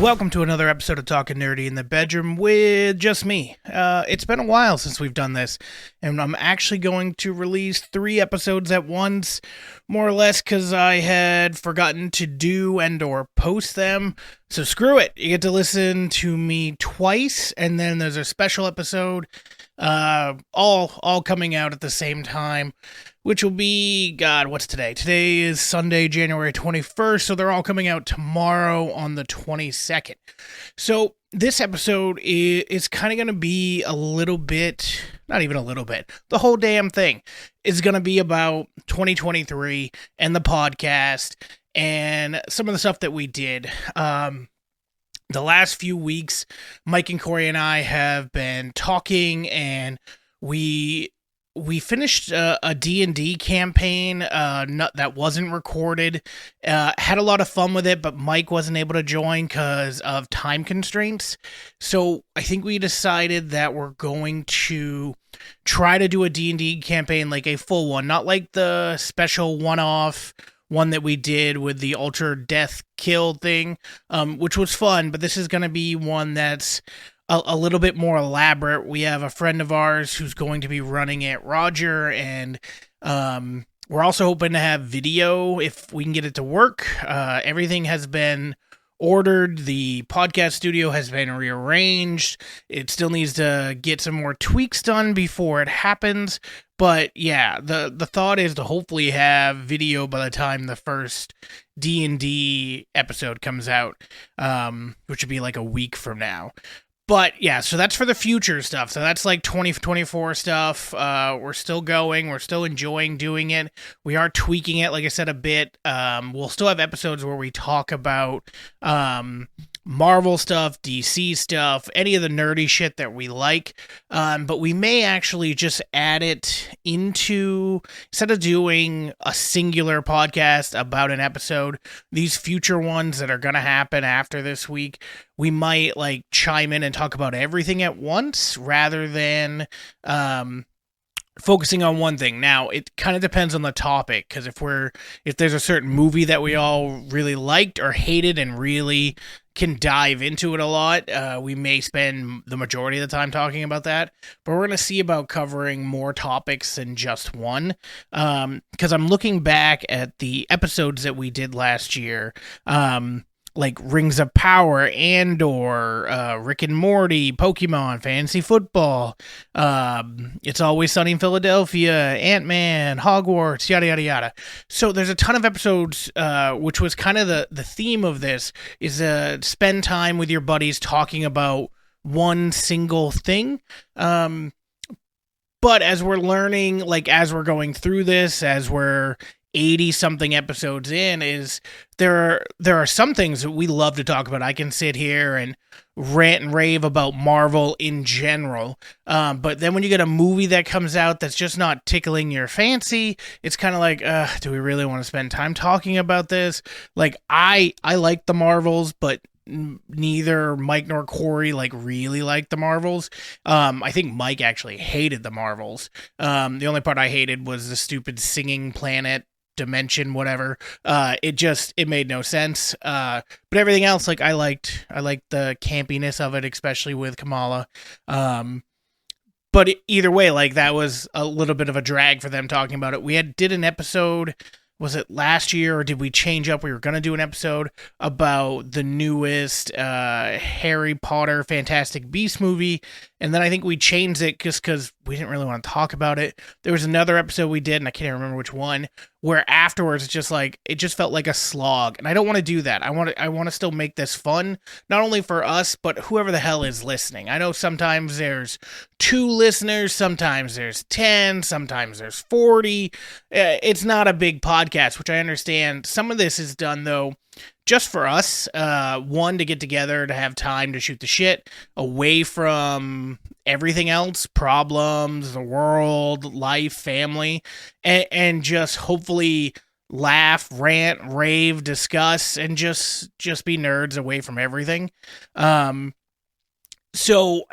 Welcome to another episode of Talking Nerdy in the Bedroom with just me. It's been a while since we've done this, and I'm actually going to release 3 episodes at once, more or less because I had forgotten to do and or post them. So screw it. You get to listen to me twice, and then there's a special episode, all coming out at the same time, which will be, God, what's today? Today is Sunday, January 21st, so they're all coming out tomorrow on the 22nd. So this episode is kind of going to be a little bit, not even a little bit, the whole damn thing is going to be about 2023 and the podcast and some of the stuff that we did. The last few weeks, Mike and Corey and I have been talking, and we finished a D&D campaign that wasn't recorded. Had a lot of fun with it, but Mike wasn't able to join because of time constraints. So I think we decided that we're going to try to do a D&D campaign, like a full one, not like the special one-off one that we did with the Ultra Death Kill thing, which was fun, but this is going to be one that's a little bit more elaborate. We have a friend of ours who's going to be running it, Roger, and we're also hoping to have video if we can get it to work. Everything has been ordered. The podcast studio has been rearranged. It still needs to get some more tweaks done before it happens. But yeah, the thought is to hopefully have video by the time the first D&D episode comes out, which would be like a week from now. But yeah, so that's for the future stuff. So that's like 2024 stuff. We're still going. We're still enjoying doing it. We are tweaking it, like I said, a bit. We'll still have episodes where we talk about Marvel stuff, DC stuff, any of the nerdy shit that we like. But we may actually just add it into, instead of doing a singular podcast about an episode, these future ones that are going to happen after this week, we might like chime in and talk about everything at once rather than focusing on one thing. Now, it kind of depends on the topic, because if there's a certain movie that we all really liked or hated and really can dive into it a lot, we may spend the majority of the time talking about that, but we're going to see about covering more topics than just one, because I'm looking back at the episodes that we did last year, like Rings of Power, Andor, Rick and Morty, Pokemon, Fantasy Football, It's Always Sunny in Philadelphia, Ant-Man, Hogwarts, yada, yada, yada. So there's a ton of episodes, which was kind of the theme of this, is spend time with your buddies talking about one single thing. But as we're learning, like as we're going through this, as we're 80-something episodes in, is there are some things that we love to talk about. I can sit here and rant and rave about Marvel in general, but then when you get a movie that comes out that's just not tickling your fancy, it's kind of like, do we really want to spend time talking about this? Like, I like the Marvels, but neither Mike nor Corey really like the Marvels. I think Mike actually hated the Marvels. The only part I hated was the stupid singing planet dimension, whatever. It made no sense. But everything else, I liked the campiness of it, especially with Kamala. But either way, that was a little bit of a drag for them talking about it. We did an episode, was it last year, or did we change up? We were going to do an episode about the newest Harry Potter Fantastic Beasts movie, and then I think we changed it just because we didn't really want to talk about it. There was another episode we did, and I can't even remember which one, where afterwards it just felt like a slog, and I don't want to do that. I want to still make this fun, not only for us, but whoever the hell is listening. I know sometimes there's 2 listeners, sometimes there's 10, sometimes there's 40. It's not a big podcast, which I understand. Some of this is done, though, just for us, one, to get together, to have time to shoot the shit away from everything else, problems, the world, life, family, and just hopefully laugh, rant, rave, discuss, and just be nerds away from everything. So,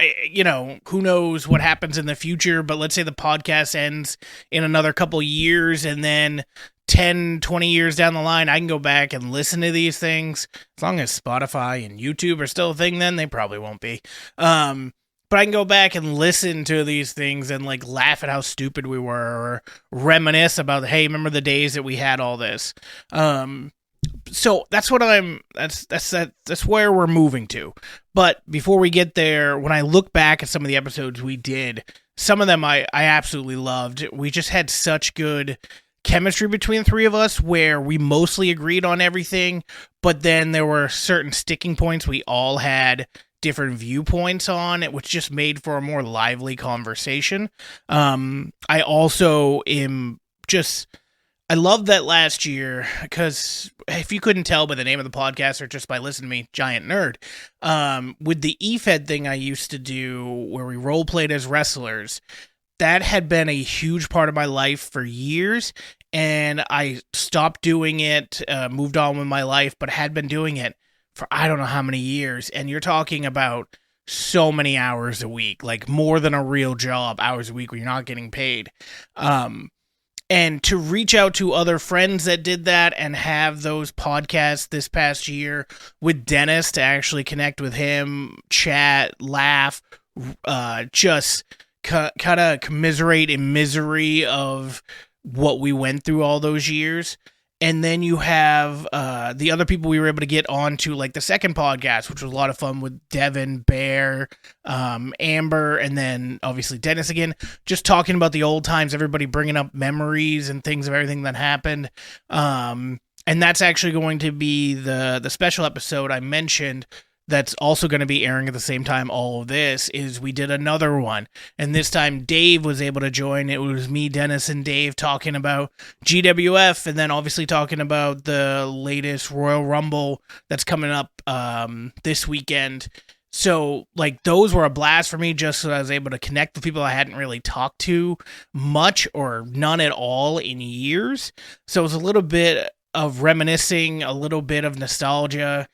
who knows what happens in the future, but let's say the podcast ends in another couple years, and then 10, 20 years down the line, I can go back and listen to these things. As long as Spotify and YouTube are still a thing, then they probably won't be. But I can go back and listen to these things and like laugh at how stupid we were, or reminisce about, hey, remember the days that we had all this. So that's what that's where we're moving to. But before we get there, when I look back at some of the episodes we did, some of them I absolutely loved. We just had such good chemistry between the three of us where we mostly agreed on everything, but then there were certain sticking points we all had different viewpoints on it, which just made for a more lively conversation. I also am just... I love that last year, because if you couldn't tell by the name of the podcast or just by listening to me, giant nerd, with the eFed thing I used to do where we role played as wrestlers, that had been a huge part of my life for years, and I stopped doing it, moved on with my life, but had been doing it for I don't know how many years, and you're talking about so many hours a week, like more than a real job, hours a week where you're not getting paid. And to reach out to other friends that did that and have those podcasts this past year with Dennis, to actually connect with him, chat, laugh, just kind of commiserate in misery of what we went through all those years. And then you have the other people we were able to get onto, like the second podcast, which was a lot of fun with Devin, Bear, Amber, and then obviously Dennis again, just talking about the old times, everybody bringing up memories and things of everything that happened. And that's actually going to be the special episode I mentioned that's also going to be airing at the same time all of this, is we did another one. And this time Dave was able to join. It was me, Dennis, and Dave talking about GWF, and then obviously talking about the latest Royal Rumble that's coming up this weekend. So, like, those were a blast for me, just so I was able to connect with people I hadn't really talked to much or none at all in years. So it was a little bit of reminiscing, a little bit of nostalgia.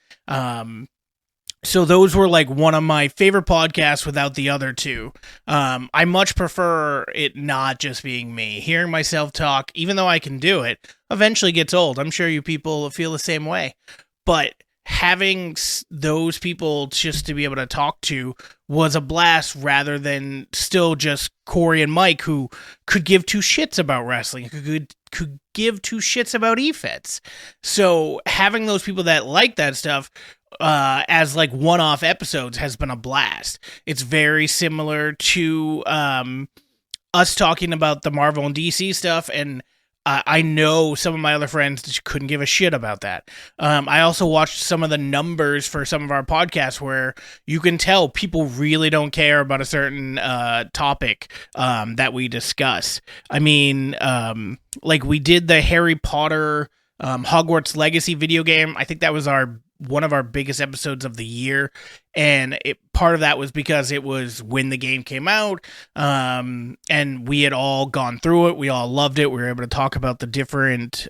So those were like one of my favorite podcasts without the other two. I much prefer it not just being me. Hearing myself talk, even though I can do it, eventually gets old. I'm sure you people feel the same way. But having those people just to be able to talk to was a blast, rather than still just Corey and Mike, who could give two shits about wrestling, could give two shits about eFeds. So having those people that like that stuff as like one-off episodes has been a blast. It's very similar to us talking about the Marvel and DC stuff, and I know some of my other friends just couldn't give a shit about that. I also watched some of the numbers for some of our podcasts where you can tell people really don't care about a certain topic that we discuss. I mean, like we did the Harry Potter Hogwarts Legacy video game. I think that was one of our biggest episodes of the year, and part of that was because it was when the game came out, and we had all gone through it. We all loved it. We were able to talk about the different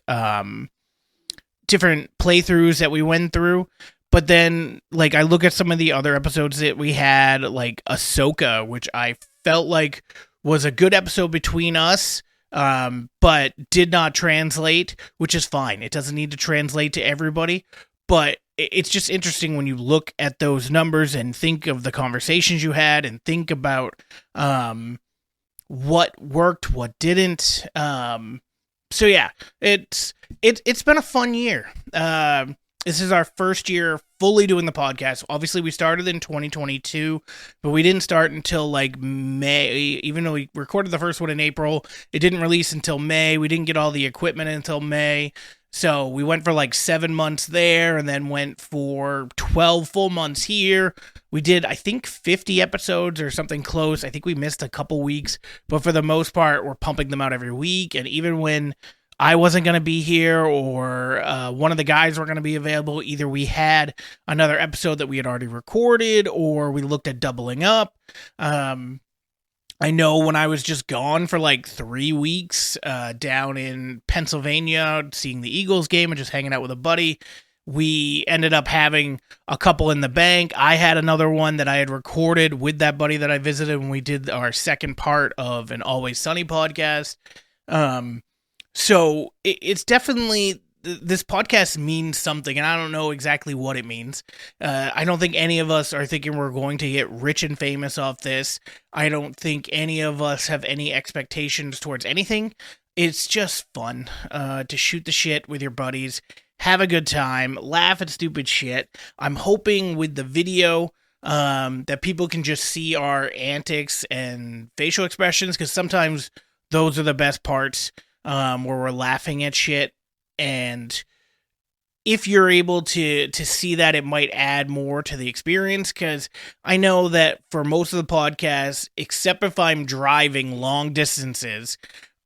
playthroughs that we went through. But then, like, I look at some of the other episodes that we had, like Ahsoka, which I felt like was a good episode between us, but did not translate, which is fine. It doesn't need to translate to everybody, but it's just interesting when you look at those numbers and think of the conversations you had and think about what worked, what didn't. So yeah, it's been a fun year. This is our first year fully doing the podcast. Obviously, we started in 2022, but we didn't start until like May. Even though we recorded the first one in April, it didn't release until May. We didn't get all the equipment until May. So we went for like 7 months there, and then went for 12 full months here. We did, I think, 50 episodes or something close. I think we missed a couple weeks, but for the most part, we're pumping them out every week. And even when I wasn't going to be here, or one of the guys weren't going to be available, either we had another episode that we had already recorded, or we looked at doubling up. I know when I was just gone for like 3 weeks down in Pennsylvania, seeing the Eagles game and just hanging out with a buddy, we ended up having a couple in the bank. I had another one that I had recorded with that buddy that I visited when we did our second part of an Always Sunny podcast. So it's definitely, this podcast means something, and I don't know exactly what it means. I don't think any of us are thinking we're going to get rich and famous off this. I don't think any of us have any expectations towards anything. It's just fun to shoot the shit with your buddies, have a good time, laugh at stupid shit. I'm hoping with the video that people can just see our antics and facial expressions, because sometimes those are the best parts, where we're laughing at shit. And if you're able to see that, it might add more to the experience, because I know that for most of the podcasts, except if I'm driving long distances,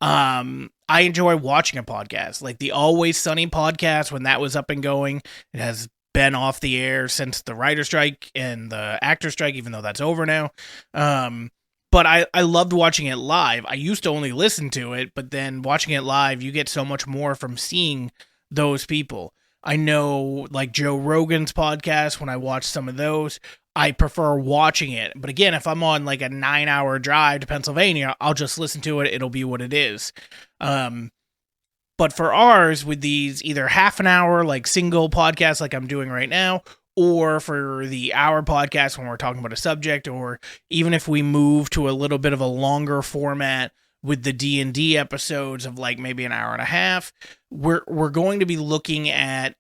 I enjoy watching a podcast. Like the Always Sunny podcast, when that was up and going, it has been off the air since the writer strike and the actor strike, even though that's over now. But I loved watching it live. I used to only listen to it, but then watching it live, you get so much more from seeing those people. I know, like Joe Rogan's podcast, when I watch some of those, I prefer watching it. But again, if I'm on like a 9-hour drive to Pennsylvania, I'll just listen to it. It'll be what it is. But for ours, with these either half an hour, like single podcasts like I'm doing right now, or for the hour podcast when we're talking about a subject, or even if we move to a little bit of a longer format with the D&D episodes of like maybe an hour and a half, we're going to be looking at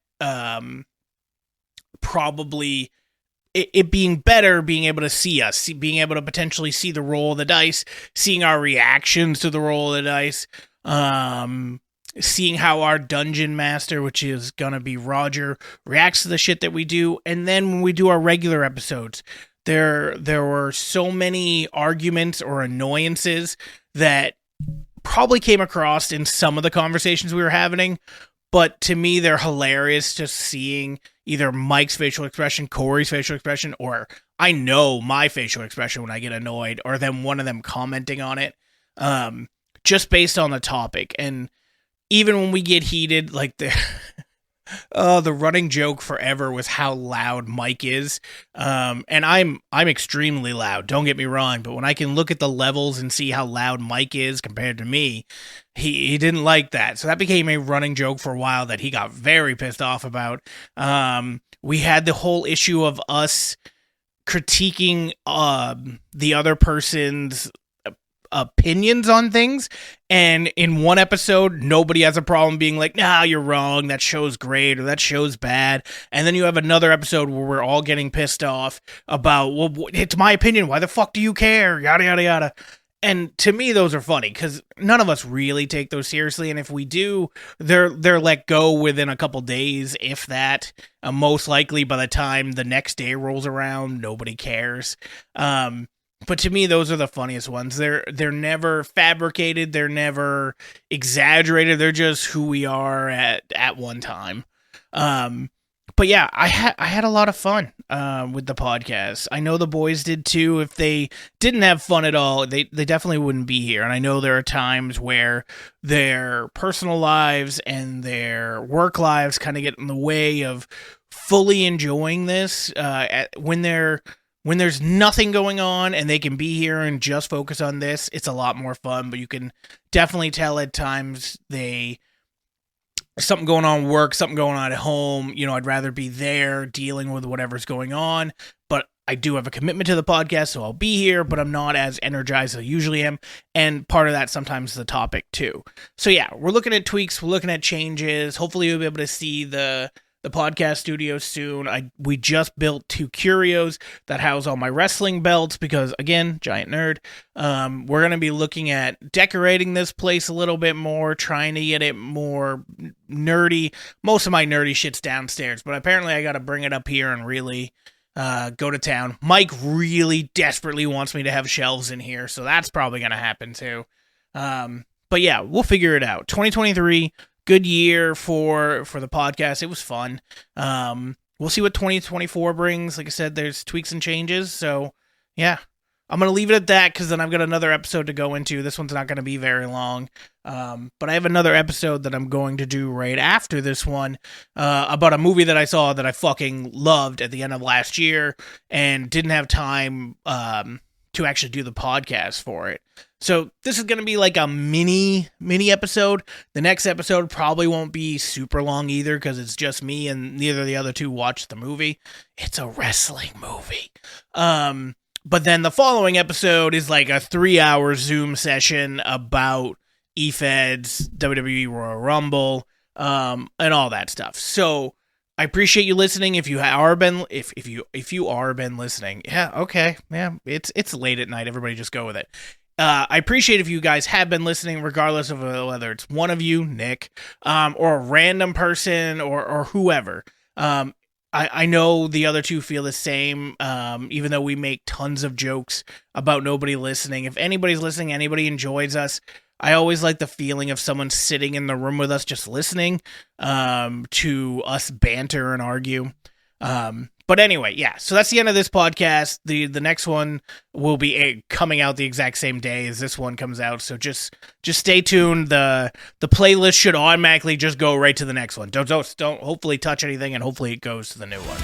probably it being better, being able to see us, being able to potentially see the roll of the dice, seeing our reactions to the roll of the dice, seeing how our dungeon master, which is gonna be Roger, reacts to the shit that we do. And then when we do our regular episodes, there were so many arguments or annoyances that probably came across in some of the conversations we were having, but to me, they're hilarious, just seeing either Mike's facial expression, Corey's facial expression, or I know my facial expression when I get annoyed, or then one of them commenting on it, just based on the topic. And even when we get heated, like the running joke forever was how loud Mike is. And I'm extremely loud, don't get me wrong, but when I can look at the levels and see how loud Mike is compared to me, he didn't like that. So that became a running joke for a while that he got very pissed off about. We had the whole issue of us critiquing the other person's opinions on things, and in one episode nobody has a problem being like, nah, you're wrong, that show's great or that show's bad, and then you have another episode where we're all getting pissed off about, well, it's my opinion, why the fuck do you care, yada yada yada. And to me, those are funny because none of us really take those seriously, and if we do, they're let go within a couple days, if that. Most likely by the time the next day rolls around, nobody cares. But to me, those are the funniest ones. They're never fabricated. They're never exaggerated. They're just who we are at one time. But yeah, I had a lot of fun with the podcast. I know the boys did too. If they didn't have fun at all, they definitely wouldn't be here. And I know there are times where their personal lives and their work lives kind of get in the way of fully enjoying this. When there's nothing going on and they can be here and just focus on this, it's a lot more fun. But you can definitely tell at times something going on at work, something going on at home. You know, I'd rather be there dealing with whatever's going on. But I do have a commitment to the podcast, so I'll be here, but I'm not as energized as I usually am. And part of that sometimes the topic too. So yeah, we're looking at tweaks, we're looking at changes. Hopefully you'll be able to see the podcast studio soon. We just built 2 curios that house all my wrestling belts because, again, giant nerd. We're going to be looking at decorating this place a little bit more, trying to get it more nerdy. Most of my nerdy shit's downstairs, but apparently I got to bring it up here and really go to town. Mike really desperately wants me to have shelves in here, so that's probably going to happen too. But yeah, we'll figure it out. 2023... good year for the podcast. It was fun. We'll see what 2024 brings. Like I said, there's tweaks and changes. So, yeah. I'm going to leave it at that because then I've got another episode to go into. This one's not going to be very long. But I have another episode that I'm going to do right after this one about a movie that I saw that I fucking loved at the end of last year and didn't have time to actually do the podcast for it. So this is going to be like a mini episode. The next episode probably won't be super long either because it's just me and neither of the other two watched the movie. It's a wrestling movie. But then the following episode is like a 3-hour Zoom session about eFeds, WWE Royal Rumble, and all that stuff. So I appreciate you listening. If you are been listening, yeah, okay, yeah, it's late at night. Everybody just go with it. I appreciate if you guys have been listening, regardless of whether it's one of you, Nick, or a random person or whoever. I know the other two feel the same, even though we make tons of jokes about nobody listening. If anybody's listening, anybody enjoys us, I always like the feeling of someone sitting in the room with us just listening to us banter and argue. But anyway, yeah, so that's the end of this podcast. The next one will be coming out the exact same day as this one comes out, so just stay tuned. The playlist should automatically just go right to the next one. Don't hopefully touch anything, and hopefully it goes to the new one.